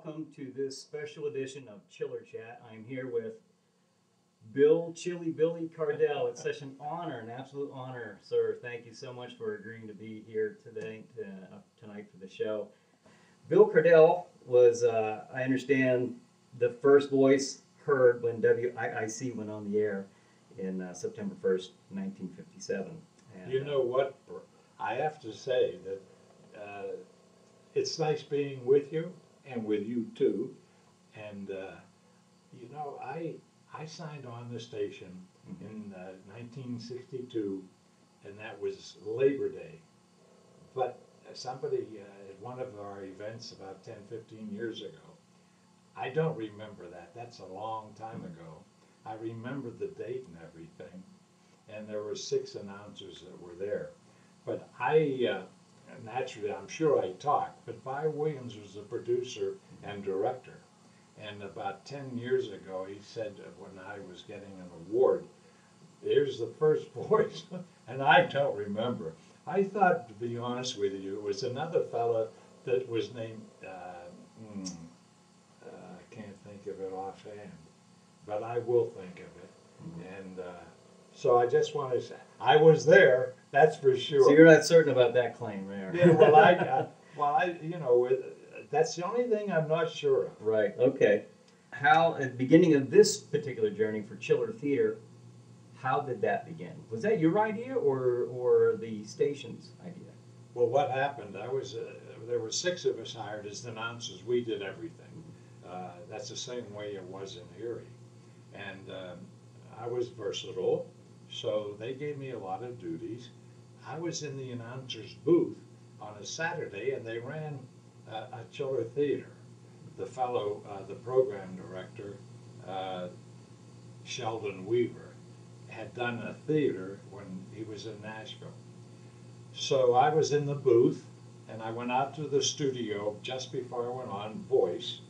welcome to this special edition of Chiller Chat. I'm here with Bill Chili Billy Cardille. It's such an honor, an absolute honor, sir. Thank you so much for agreeing to be here tonight for the show. Bill Cardille was, I understand, the first voice heard when WIIC went on the air in September 1st, 1957. And, you know what? I have to say that it's nice being with you and with you too. And you know, I signed on the station in 1962, and that was Labor Day. But somebody at one of our events about 10, 15 years ago, I don't remember that. That's a long time ago. I remember the date and everything, and there were 6 announcers that were there. But naturally, I'm sure I talked, but Vi Williams was the producer and director. And about 10 years ago, he said when I was getting an award, "Here's the first voice," and I don't remember. I thought, to be honest with you, it was another fella that was named, I can't think of it offhand, but I will think of it. And so I just want to say, I was there, that's for sure. So you're not certain about that claim, right? Yeah, you know, that's the only thing I'm not sure of. Right, okay. How, at the beginning of this particular journey for Chiller Theater, how did that begin? Was that your idea or the station's idea? Well, what happened, there were 6 of us hired as announcers. We did everything. That's the same way it was in Erie. And I was versatile, so they gave me a lot of duties. I was in the announcer's booth on a Saturday, and they ran a Chiller Theater. The fellow, the program director, Sheldon Weaver, had done a theater when he was in Nashville. So I was in the booth, and I went out to the studio just before I went on voice,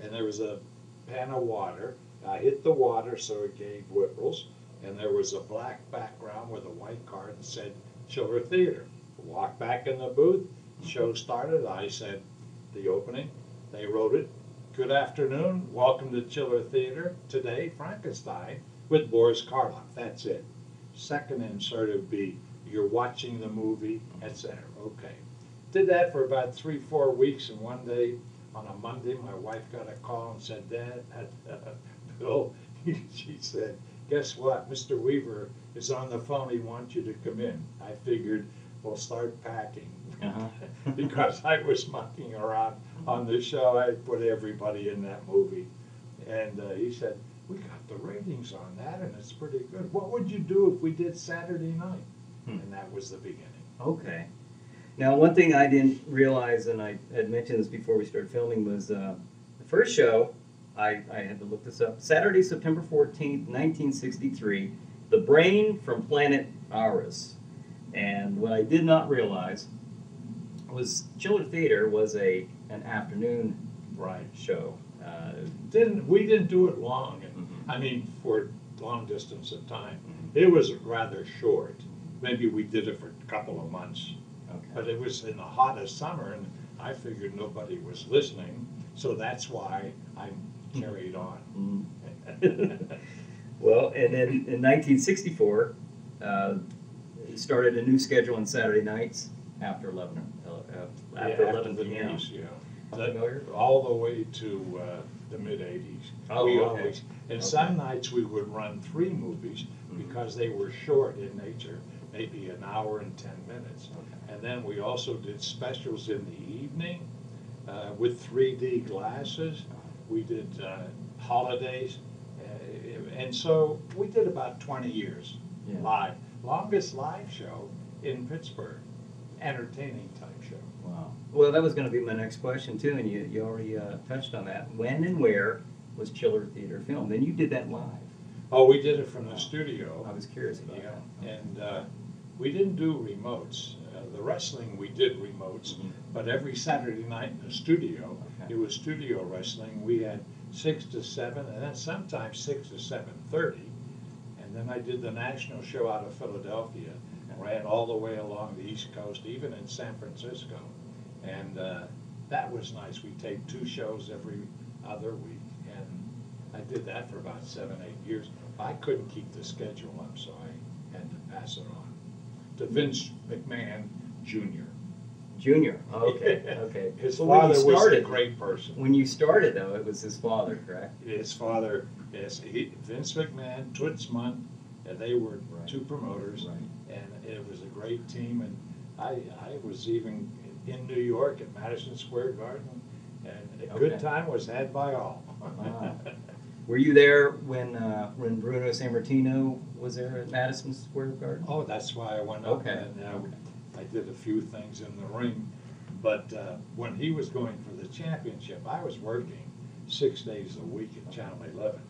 and there was a pan of water. I hit the water so it gave whipples, and there was a black background with a white card that said Chiller Theater. Walked back in the booth, show started, I said the opening, they wrote it. "Good afternoon, welcome to Chiller Theater. Today, Frankenstein with Boris Karloff." That's it. Second insert would be, "You're watching the movie," etc. Okay. Did that for about 3-4 weeks, and one day, on a Monday, my wife got a call and said, "Dad, Bill," she said, "guess what? Mr. Weaver is on the phone. He wants you to come in." I figured, we'll start packing. Because I was mucking around on the show. I put everybody in that movie. And he said, "We got the ratings on that, and it's pretty good. What would you do if we did Saturday night?" And that was the beginning. Okay. Now, one thing I didn't realize, and I had mentioned this before we started filming, was the first show, I had to look this up, Saturday, September 14th, 1963, The Brain from Planet Auris. And what I did not realize was Chiller Theater was an afternoon show. We didn't do it long. I mean, for long distance of time. It was rather short. Maybe we did it for a couple of months. Okay. But it was in the hottest summer, and I figured nobody was listening, so that's why I carried on. Well, and then in 1964, started a new schedule on Saturday nights after 11 p.m. News, all the way to the mid-'80s. Oh, okay. Some nights we would run 3 movies because they were short in nature, maybe an hour and 10 minutes. Okay. And then we also did specials in the evening with 3D glasses. We did holidays. And so we did about 20 years live. Longest live show in Pittsburgh. Entertaining type show. Wow. Well, that was going to be my next question too, and you already touched on that. When and where was Chiller Theater filmed? And you did that live. Oh, we did it from the studio. I was curious about that. And we didn't do remotes. The wrestling we did remotes, but every Saturday night in the studio, it was studio wrestling. We had 6 to 7, and then sometimes 6 to 7:30. And then I did the national show out of Philadelphia. Ran all the way along the East Coast, even in San Francisco. And that was nice. We taped 2 shows every other week, and I did that for about 7, 8 years. I couldn't keep the schedule up, so I had to pass it on to Vince McMahon Jr. Junior. Okay. Okay. His Well, when father you was a started- great person. When you started, though, it was his father, correct? His father, yes, Vince McMahon, Toots Mundt, they were Right. 2 promoters, Right. and it was a great team. And I was even in New York at Madison Square Garden, and a good Okay. time was had by all. Wow. Were you there when Bruno Sammartino was there at Madison Square Garden? Oh, that's why I went up. Okay. And, Okay. I did a few things in the ring, but when he was going for the championship, I was working 6 days a week at Channel 11.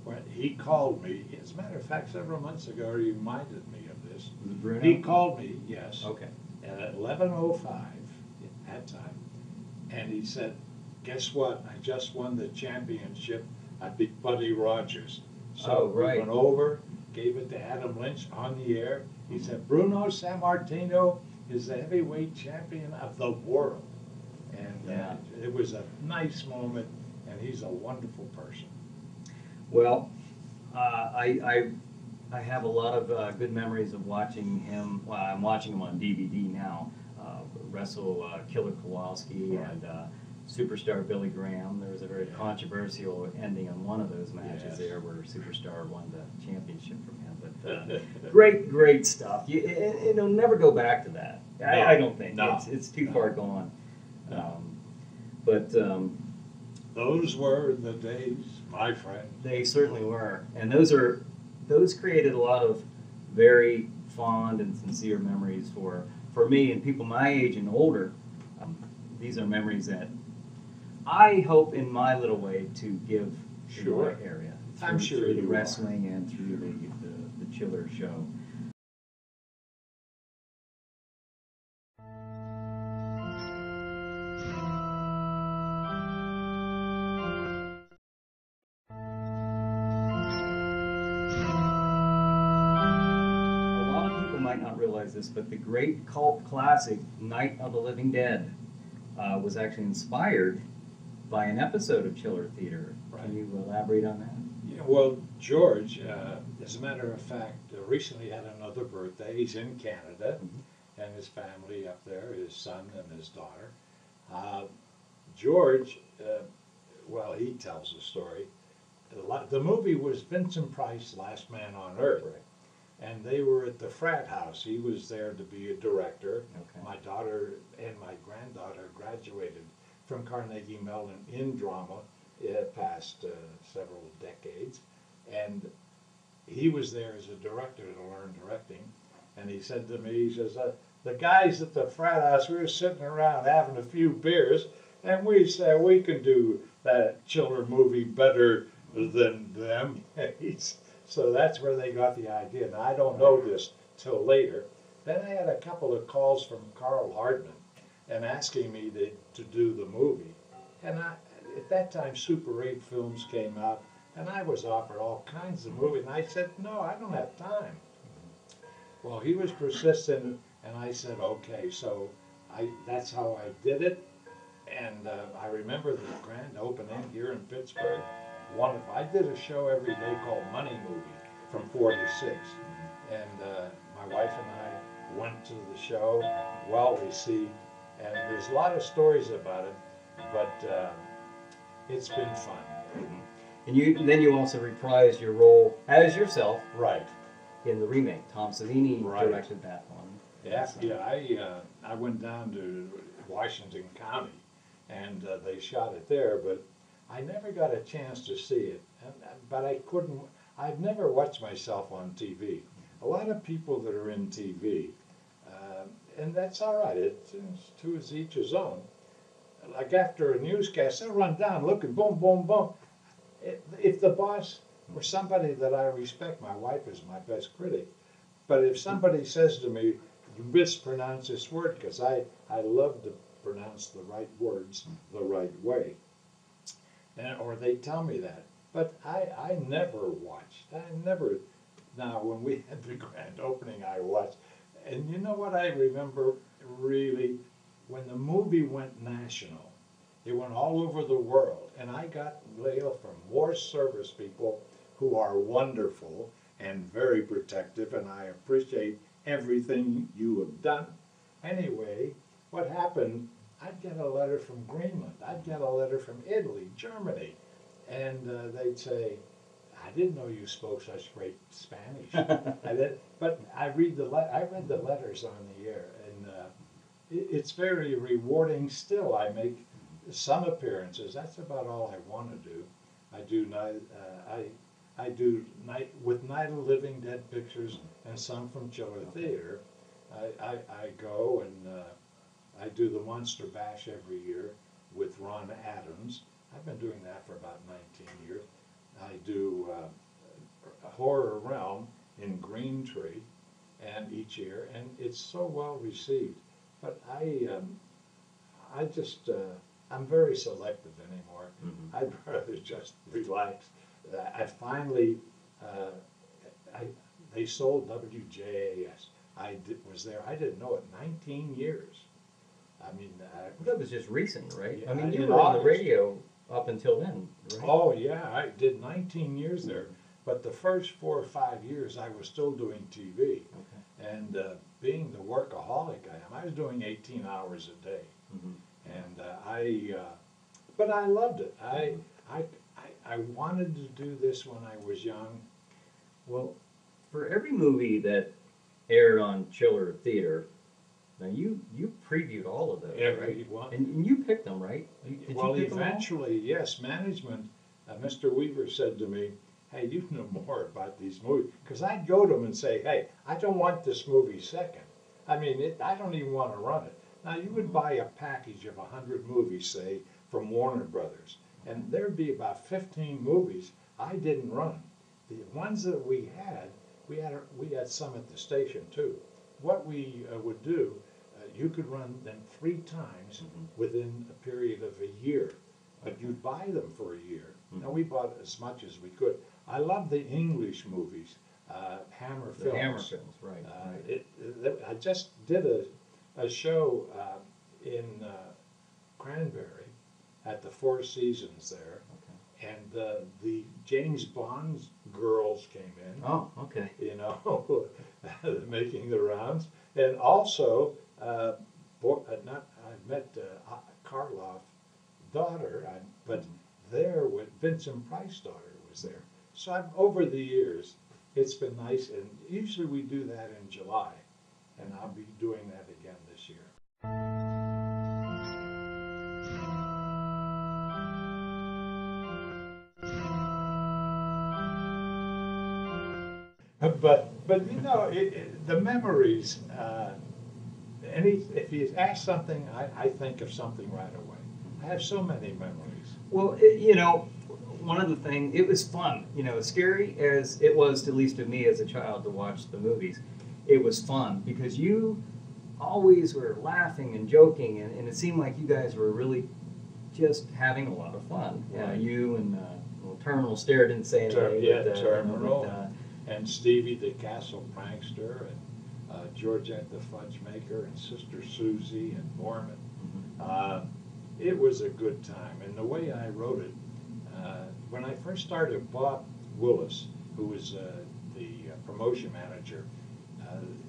When he called me, as a matter of fact, several months ago, he reminded me of this. Was it Bruno? He called me, yes, Okay. at 11:05 at time, and he said, "Guess what? I just won the championship. I beat Buddy Rogers." So Oh, right. we went over, gave it to Adam Lynch on the air. He said, "Bruno Sammartino is the heavyweight champion of the world." And Yeah. it was a nice moment, and he's a wonderful person. Well, I have a lot of good memories of watching him. Well, I'm watching him on DVD now. Wrestle Killer Kowalski Right. and Superstar Billy Graham. There was a very Yeah. controversial ending on one of those matches Yes. there, where Superstar won the championship from him. But great stuff. It'll never go back to that. I don't think. No. It's too No. far gone. No. But Those were the days, my friend. they certainly were, and those created a lot of very fond and sincere memories for me and people my age and older. These are memories that I hope, in my little way, to give Sure. in my area. I'm sure through the you are. wrestling and through the Chiller show. A lot of people might not realize this, but the great cult classic Night of the Living Dead was actually inspired by an episode of Chiller Theater. Right. Can you elaborate on that? Yeah, well, George, as a matter of fact, recently had another birthday. He's in Canada, and his family up there, his son and his daughter. George, well, he tells the story. The movie was Vincent Price, Last Man on Earth. Right. And they were at the frat house. He was there to be a director. Okay. My daughter and my granddaughter graduated from Carnegie Mellon in drama past several decades. And he was there as a director to learn directing. And he said to me, he says, the guys at the frat house, we were sitting around having a few beers, and we said, we can do that Chiller movie better than them. So that's where they got the idea. And I don't know this till later. Then I had a couple of calls from Carl Hardman and asking me to do the movie. And at that time, Super 8 films came out, and I was offered all kinds of movies. And I said, no, I don't have time. Well, he was persistent, and I said, okay. So that's how I did it. And I remember the grand opening here in Pittsburgh. I did a show every day called Money Movie from 4 to 6. And my wife and I went to the show, well received, and there's a lot of stories about it, but it's been fun. And then you also reprised your role as yourself Right. in the remake. Tom Savini Right. directed that one. Yeah, So- yeah. I went down to Washington County, and they shot it there, but I never got a chance to see it. But I couldn't. I've never watched myself on TV. A lot of people that are in TV, and that's all right. It's to each his own. Like after a newscast, they'll run down, looking, boom, boom, boom. If the boss or somebody that I respect, my wife is my best critic, but if somebody says to me, you mispronounce this word, because I love to pronounce the right words the right way, or they tell me that. But I never watched. Now, when we had the grand opening, I watched. And you know what I remember really? When the movie went national, It went all over the world, and I got mail from more service people who are wonderful and very protective, and I appreciate everything you have done. Anyway, what happened, I'd get a letter from Greenland, I'd get a letter from Italy, Germany, and they'd say, I didn't know you spoke such great Spanish. But I read I read the letters on the air, and it's very rewarding still. I make some appearances. That's about all I want to do. I do night with Night of the Living Dead pictures and some from Chiller Theater. I go and I do the Monster Bash every year with Ron Adams. I've been doing that for about 19 years. I do Horror Realm in Green Tree, and each year, and it's so well received. But I'm very selective anymore. Mm-hmm. I'd rather just relax. I finally, they sold WJAS. Was there. I didn't know it. 19 years. I mean, That was just recent, right? Yeah, I mean, you in were on the August. radio up until then, right? Oh yeah, I did 19 years there. But the first 4 or 5 years, I was still doing TV. Okay. And being the workaholic I am, I was doing 18 hours a day. Mm-hmm. And but I loved it. I wanted to do this when I was young. Well, for every movie that aired on Chiller Theater, now you previewed all of those, Every right? one. And you picked them, right? Did Well, you pick them all? eventually, yes, management, Mr. Weaver said to me, hey, you know more about these movies. Because I'd go to him and say, hey, I don't want this movie second. I mean, I don't even want to run it. Now, you would buy a package of 100 movies, say, from Warner Brothers, and there'd be about 15 movies I didn't run. The ones that we had some at the station too. What we would do, you could run them 3 times within a period of a year, but you'd buy them for a year. Now, we bought as much as we could. I love the English movies, Hammer The Films. Hammer Films, right. Right. I just did a show in Cranberry at the Four Seasons there, Okay. and the James Bond girls came in. Oh, okay. You know, making the rounds, and also I met Karloff's daughter, but there with Vincent Price's daughter was there. So over the years, it's been nice, and usually we do that in July, and I'll be doing that again this year. But you know, the memories. If you ask something, I think of something right away. I have so many memories. Well, one of the things, it was fun. As scary as it was, at least to me as a child, to watch the movies, it was fun because you always were laughing and joking, and it seemed like you guys were really just having a lot of fun. Right. You and Terminal Stare didn't say anything. Terminal. And Stevie the Castle Prankster, and Georgette the Fudge Maker, and Sister Susie, and Mormon. It was a good time, and the way I wrote it, when I first started, Bob Willis, who was the promotion manager,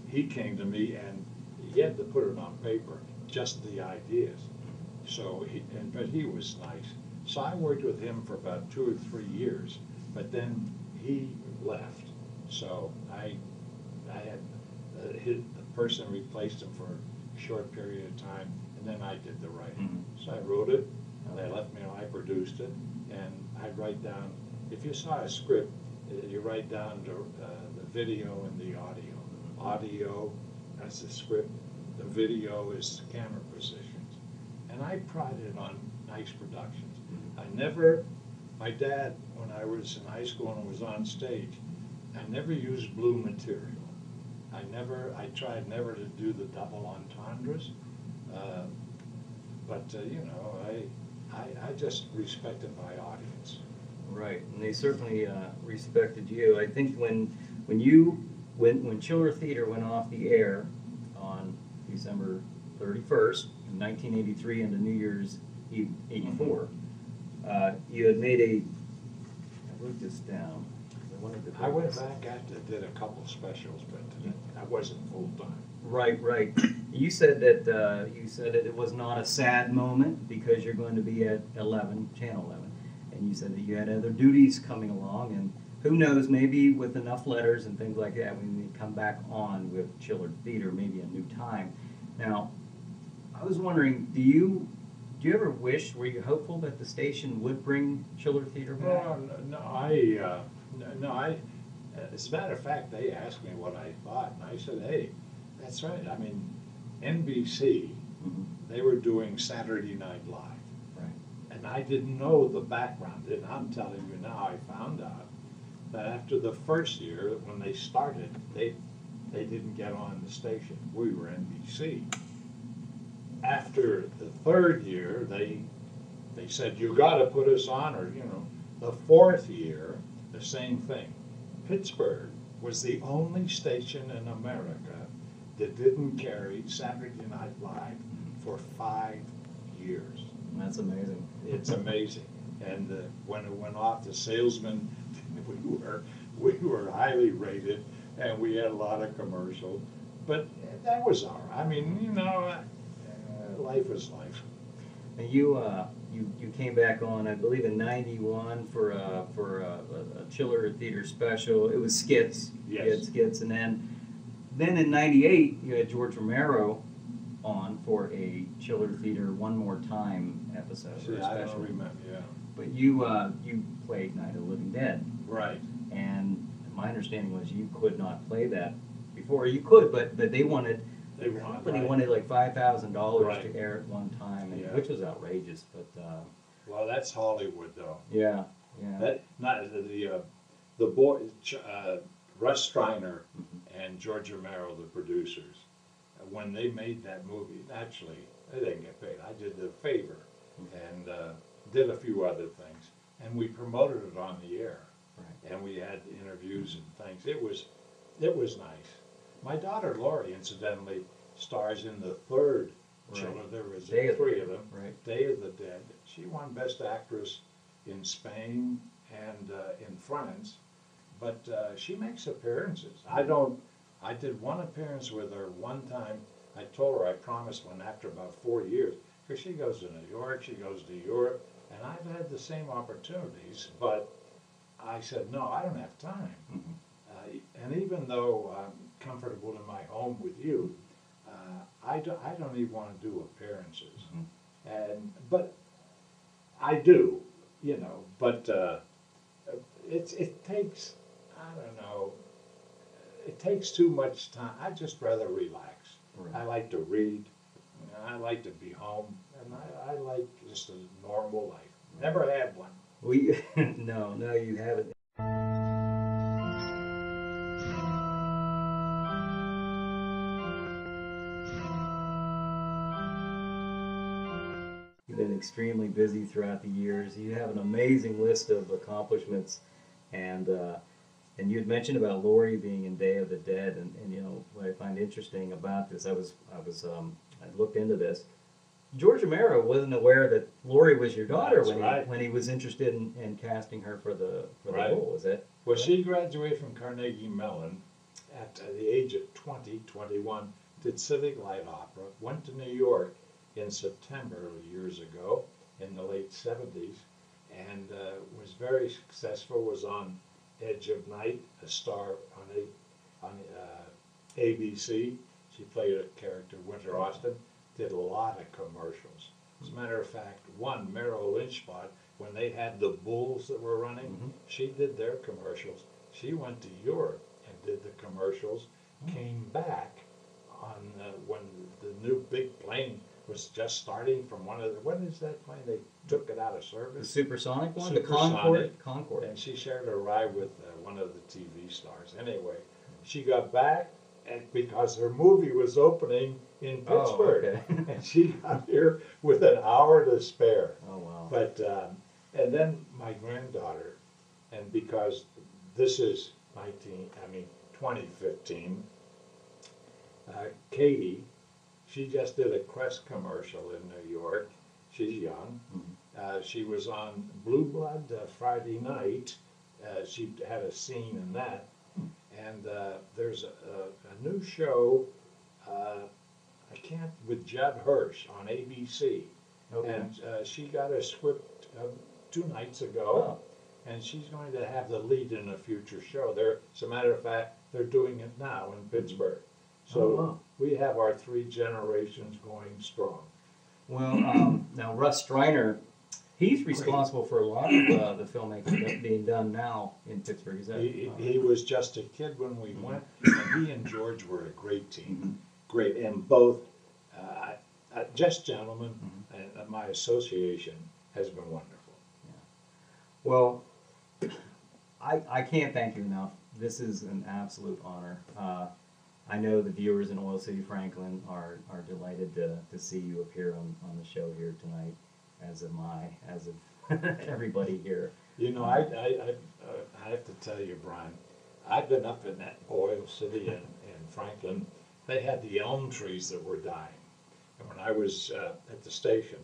he came to me, and he had to put it on paper, just the ideas. So, but he was nice. So I worked with him for about 2 or 3 years, but then he left. So I had the person replaced him for a short period of time, and then I did the writing. So I wrote it, and they left me, and I produced it, and I'd write down, if you saw a script, you write down the video and the audio. Audio, that's the script. The video is the camera positions. And I prided on nice productions. My dad, when I was in high school and was on stage, I never used blue material. I tried never to do the double entendres, but I just respected my audience. Right, and they certainly respected you. I think when Chiller Theater went off the air on December 31st, 1983, into New Year's 1984. You had made I wrote this down. I wanted to I bring went this- back after did a couple specials, but I wasn't full time. Right, right. You said that it was not a sad moment because you're going to be at 11, Channel 11, and you said that you had other duties coming along, and who knows, maybe with enough letters and things like that, we may come back on with Chillard Theater, maybe a new time. Now, I was wondering, do you ever wish, were you hopeful that the station would bring Chillard Theater back? As a matter of fact, they asked me what I thought, and I said, hey, that's right. I mean, NBC, Mhm. they were doing Saturday Night Live. Right. And I didn't know the background, and I'm telling you now, I found out that after the first year, when they started, they didn't get on the station. We were NBC. After the third year, they said, you gotta put us on, or, the fourth year, the same thing. Pittsburgh was the only station in America that didn't carry Saturday Night Live for 5 years. That's amazing. It's amazing. And when it went off, the salesman, we were highly rated, and we had a lot of commercials. But that was all right. I mean, life is life. And you came back on, I believe, in '91 for a Chiller Theater special. It was skits, Yes. skits, and then in '98 you had George Romero on for a Chiller Theater One More Time episode or See, I special. don't remember, yeah. But you played Night of the Living Dead, Right. and my understanding was you could not play that before. You could, but they wanted. They The wanted, company right. wanted like $5,000 Right. to air it one time, Yeah. which was outrageous. But Well, that's Hollywood, though. yeah. That not the boy, Russ Streiner Mhm. and George Romero, the producers, when they made that movie, naturally they didn't get paid. I did the favor and did a few other things, and we promoted it on the air, Right. and we had interviews and things. It was nice. My daughter Lori, incidentally, stars in the third Right. Chiller. There was Day of the three Dead, of them. right. Day of the Dead. She won Best Actress in Spain and in France, but she makes appearances. I did one appearance with her one time. I told her I promised one after about 4 years, because she goes to New York, she goes to Europe, and I've had the same opportunities, but I said, no, I don't have time. Mhm. And even though I'm comfortable in my home with you, I don't even want to do appearances. Mhm. But I do, but it takes, I don't know, it takes too much time. I'd just rather relax. Right. I like to read, I like to be home, and I like just a normal life. Never had one. No, you haven't. You've been extremely busy throughout the years. You have an amazing list of accomplishments, and you had mentioned about Lori being in Day of the Dead, and what I find interesting about this, I looked into this. George Romero wasn't aware that Lori was your daughter That's when right. when he was interested in casting her for the Right. role. Was it? Well, she graduated from Carnegie Mellon at the age of 21, did Civic Light Opera, went to New York in September years ago in the late 70s, and was very successful, was on Edge of Night, a star on ABC. She played a character, Winter Austin, did a lot of commercials. As a matter of fact, one Merrill Lynch spot, when they had the bulls that were running, Mhm. she did their commercials. She went to Europe and did the commercials, came back on when the new big plane was just starting from what is that plane? They took it out of The service. supersonic one, the Supersonic. Concorde. And she shared a ride with one of the TV stars. Anyway, she got back, and because her movie was opening in Oh, Pittsburgh, okay. and she got here with an hour to spare. Oh wow. But and then my granddaughter, and because this is 2015, Katie, she just did a Crest commercial in New York. She's young. Mhm. She was on Blue Blood Friday night. She had a scene in that. And there's a new show, I can't, with Judd Hirsch on ABC. Okay. And she got a script 2 nights ago. Oh. And she's going to have the lead in a future show. As a matter of fact, they're doing it now in Pittsburgh. So Oh, wow. we have our 3 generations going strong. Well, now Russ Striner, he's responsible for a lot of the filmmaking being done now in Pittsburgh. Is that? He was just a kid when we went, and he and George were a great team. Great, and both, just gentlemen, and my association has been wonderful. Well, I can't thank you enough. This is an absolute honor. I know the viewers in Oil City, Franklin are delighted to see you appear on the show here tonight, as of everybody here. You know, I have to tell you, Brian, I've been up in that Oil City in Franklin. They had the elm trees that were dying. And when I was at the station,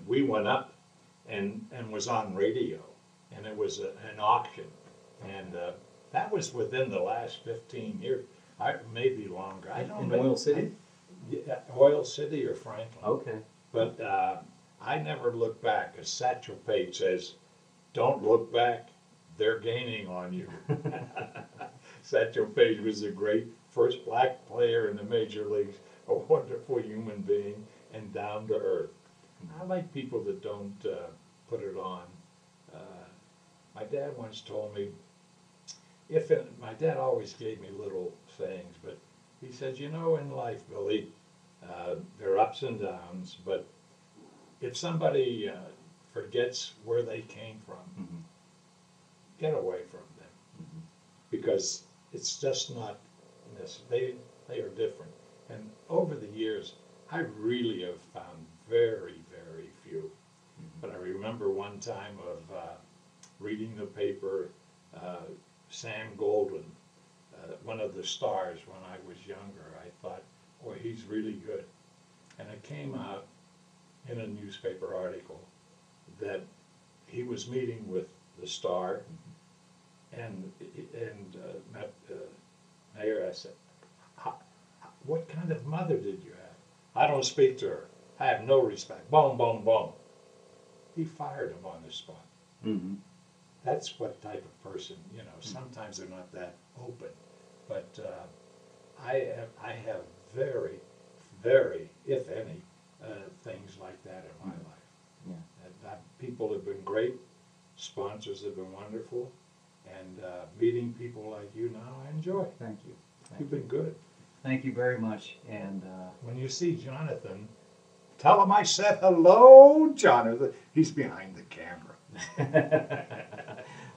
we went up and was on radio, and it was an auction. And that was within the last 15 years, maybe longer. I don't know. In Oil City? Oil City or Franklin. Okay. But I never look back. As Satchel Paige says, don't look back, they're gaining on you. Satchel Paige was a great first black player in the major leagues, a wonderful human being, and down to earth. I like people that don't put it on. My dad once told me, my dad always gave me little sayings, but he said, you know, in life, Billy, there are ups and downs, but if somebody forgets where they came from, get away from them, because it's just not this. They are different. And over the years, I really have found very, very few. But I remember one time of reading the paper, Sam Goldwyn, one of the stars when I was younger. I thought, boy, he's really good. And it came out in a newspaper article that he was meeting with the star, and met Mayor. I said, what kind of mother did you have? I don't speak to her. I have no respect. Boom, boom, boom. He fired him on the spot. That's what type of person, you know, sometimes they're not that open. But I have very, very, if any, things like that in my life. Yeah. And people have been great, sponsors have been wonderful, and meeting people like you now, I enjoy. Thank you. You've been good. Thank you very much. And when you see Jonathan, tell him I said hello, Jonathan. He's behind the camera.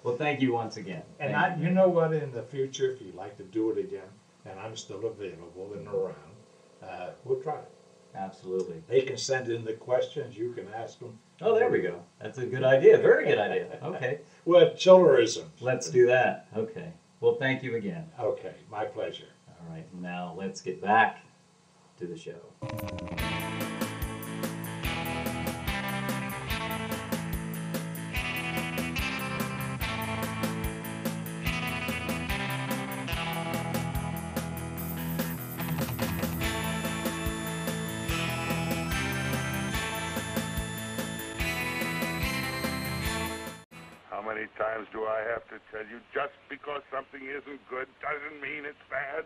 well, thank you once again. And you know what, in the future, if you'd like to do it again, and I'm still available and around, we'll try it. Absolutely. They can send in the questions, you can ask them. Oh, there we go. That's a good idea. Very good idea. Okay. Well, chillerism. Let's do that. Okay. Well, thank you again. Okay, my pleasure. All right. Now let's get back to the show. How many times do I have to tell you, just because something isn't good doesn't mean it's bad?